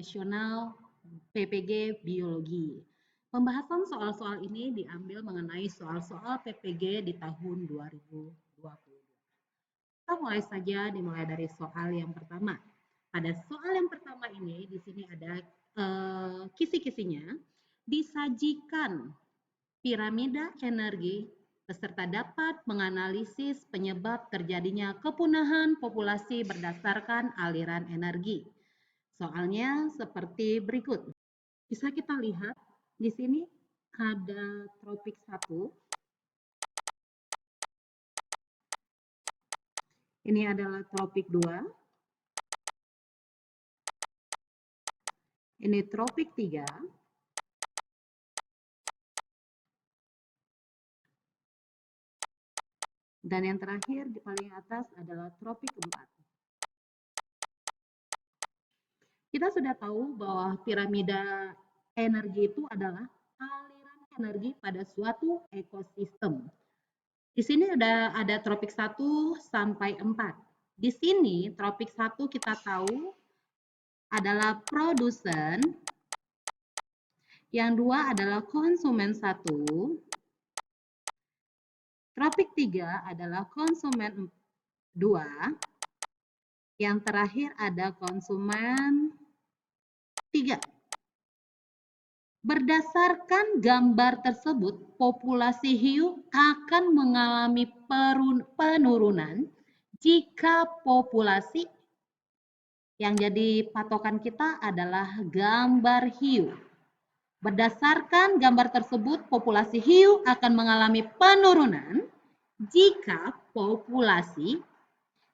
nasional PPG Biologi. Pembahasan soal-soal ini diambil mengenai soal-soal PPG di tahun 2020. Kita dimulai dari soal yang pertama. Pada soal yang pertama ini, di sini ada kisi-kisinya, disajikan piramida energi peserta dapat menganalisis penyebab terjadinya kepunahan populasi berdasarkan aliran energi. Soalnya seperti berikut. Bisa kita lihat di sini ada tropik 1. Ini adalah tropik 2. Ini tropik 3. Dan yang terakhir di paling atas adalah tropik 4. Kita sudah tahu bahwa piramida energi itu adalah aliran energi pada suatu ekosistem. Di sini ada tropik 1 sampai 4. Di sini tropik 1 kita tahu adalah produsen, yang 2 adalah konsumen 1, tropik 3 adalah konsumen 2, yang terakhir ada konsumen 3. Berdasarkan gambar tersebut, populasi hiu akan mengalami penurunan jika populasi yang jadi patokan kita adalah gambar hiu. Berdasarkan gambar tersebut, populasi hiu akan mengalami penurunan jika populasi,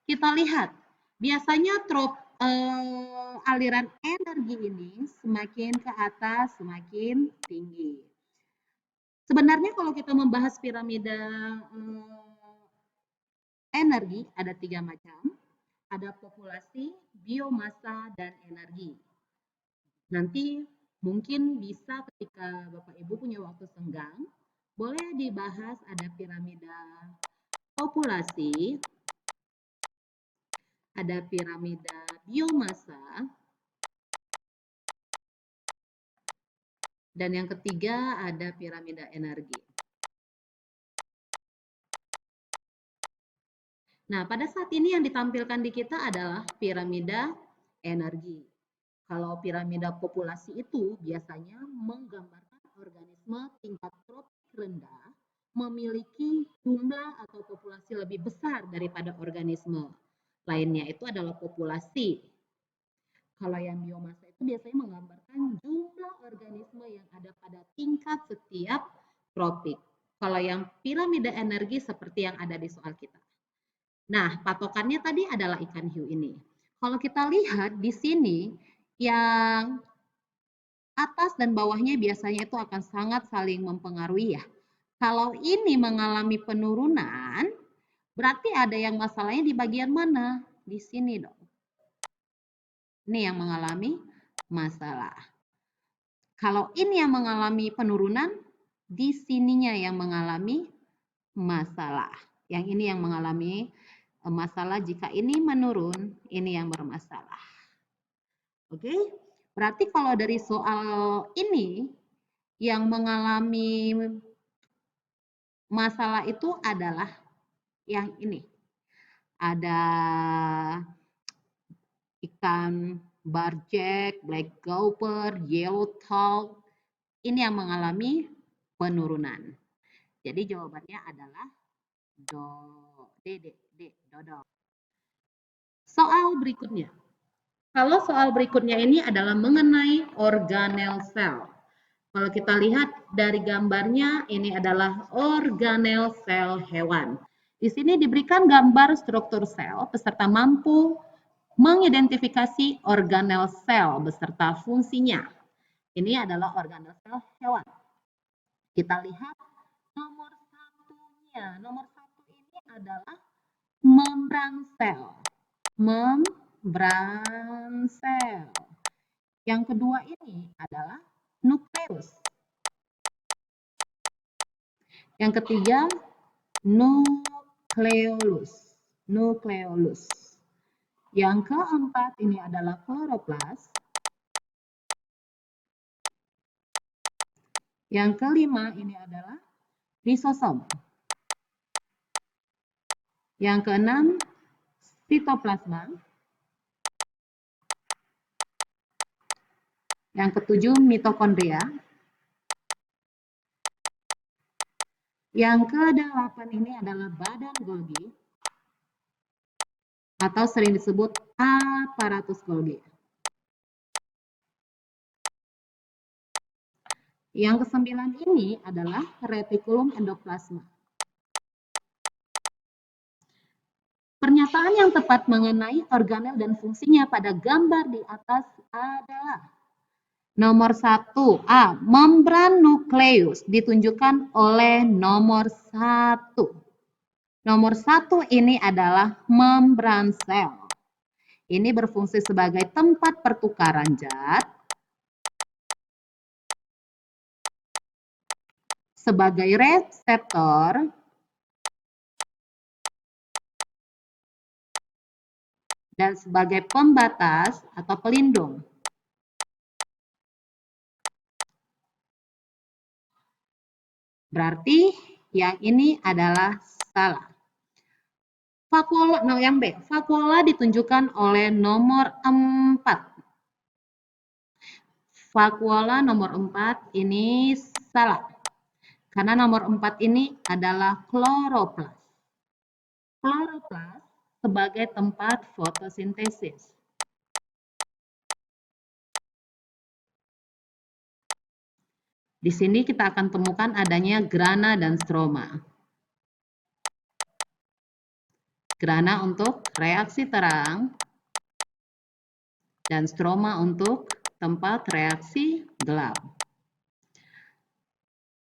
kita lihat, biasanya aliran energi ini semakin ke atas, semakin tinggi. Sebenarnya kalau kita membahas piramida energi, ada 3 macam. Ada populasi, biomasa, dan energi. Nanti mungkin bisa ketika Bapak Ibu punya waktu senggang, boleh dibahas ada piramida populasi, ada piramida biomasa, dan yang ketiga ada piramida energi. Nah, pada saat ini yang ditampilkan di kita adalah piramida energi. Kalau piramida populasi itu biasanya menggambarkan organisme tingkat tropik rendah memiliki jumlah atau populasi lebih besar daripada organisme lainnya, itu adalah populasi. Kalau yang biomasa itu biasanya menggambarkan jumlah organisme yang ada pada tingkat setiap tropik. Kalau yang piramida energi seperti yang ada di soal kita. Nah, patokannya tadi adalah ikan hiu ini. Kalau kita lihat di sini, yang atas dan bawahnya biasanya itu akan sangat saling mempengaruhi ya. Kalau ini mengalami penurunan, berarti ada yang masalahnya di bagian mana? Di sini dong. Ini yang mengalami masalah. Kalau ini yang mengalami penurunan, di sininya yang mengalami masalah. Yang ini yang mengalami masalah, jika ini menurun, ini yang bermasalah. Oke, berarti kalau dari soal ini, yang mengalami masalah itu adalah yang ini. Ada ikan barjack, black grouper, yellow tog, ini yang mengalami penurunan. Jadi jawabannya adalah dodol. Soal berikutnya. Kalau soal berikutnya ini adalah mengenai organel sel. Kalau kita lihat dari gambarnya, ini adalah organel sel hewan. Di sini diberikan gambar struktur sel peserta mampu mengidentifikasi organel sel beserta fungsinya. Ini adalah organel sel hewan. Kita lihat nomor satunya. Nomor satu ini adalah membran sel. Membran sel. Yang kedua ini adalah nukleus. Yang ketiga, nukleolus. Nukleolus. Yang keempat ini adalah kloroplas. Yang kelima ini adalah lisosom. Yang keenam, sitoplasma. Yang ketujuh, mitokondria. Yang kedelapan ini adalah badan Golgi atau sering disebut aparatus Golgi. Yang kesembilan ini adalah retikulum endoplasma. Pernyataan yang tepat mengenai organel dan fungsinya pada gambar di atas adalah nomor 1, A. Membran nukleus ditunjukkan oleh nomor 1. Nomor 1 ini adalah membran sel. Ini berfungsi sebagai tempat pertukaran zat, sebagai reseptor, dan sebagai pembatas atau pelindung. Berarti yang ini adalah salah. Vakuola, yang B, vakuola ditunjukkan oleh nomor 4. Vakuola nomor 4 ini salah. Karena nomor 4 ini adalah kloroplas. Kloroplas sebagai tempat fotosintesis. Di sini kita akan temukan adanya grana dan stroma. Grana untuk reaksi terang dan stroma untuk tempat reaksi gelap.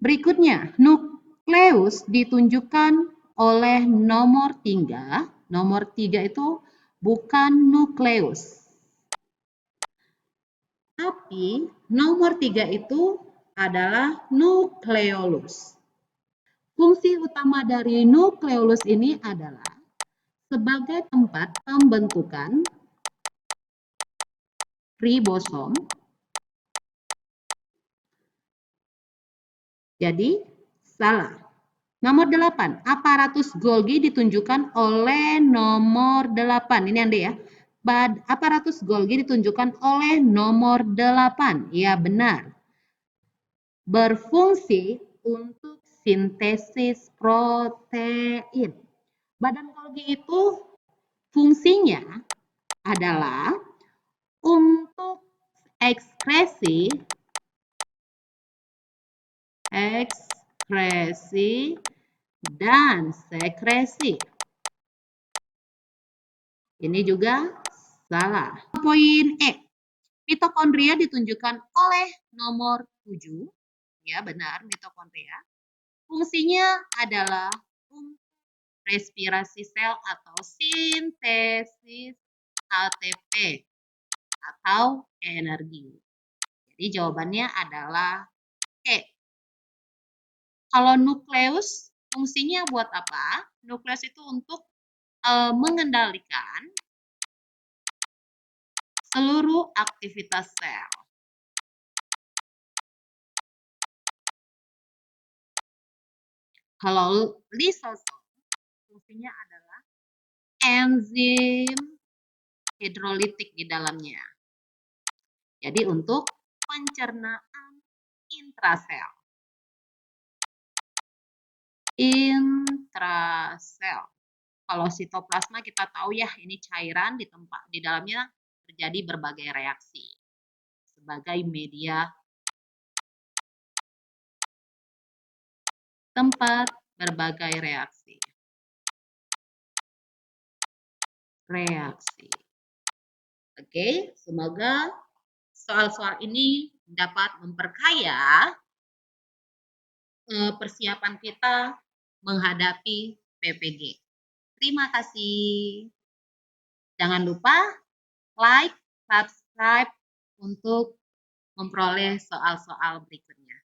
Berikutnya, nukleus ditunjukkan oleh nomor 3. Nomor 3 itu bukan nukleus. Tapi nomor 3 itu adalah nukleolus. Fungsi utama dari nukleolus ini adalah sebagai tempat pembentukan ribosom. Jadi, salah. Nomor 8, aparatus Golgi ditunjukkan oleh nomor 8. Ini Anda ya. Aparatus Golgi ditunjukkan oleh nomor 8. Ya, benar. Berfungsi untuk sintesis protein. Badan Golgi itu fungsinya adalah untuk ekskresi dan sekresi. Ini juga salah. Poin E. Mitokondria ditunjukkan oleh nomor 7. Ya, benar, mitokondria. Fungsinya adalah untuk respirasi sel atau sintesis ATP atau energi. Jadi jawabannya adalah E. Kalau nukleus fungsinya buat apa? Nukleus itu untuk mengendalikan seluruh aktivitas sel. Kalau lisosom fungsinya adalah enzim hidrolitik di dalamnya. Jadi untuk pencernaan intrasel. Kalau sitoplasma kita tahu ya, ini cairan di dalamnya terjadi berbagai reaksi sebagai media tempat berbagai reaksi. Oke, semoga soal-soal ini dapat memperkaya persiapan kita menghadapi PPG. Terima kasih. Jangan lupa like, subscribe untuk memperoleh soal-soal berikutnya.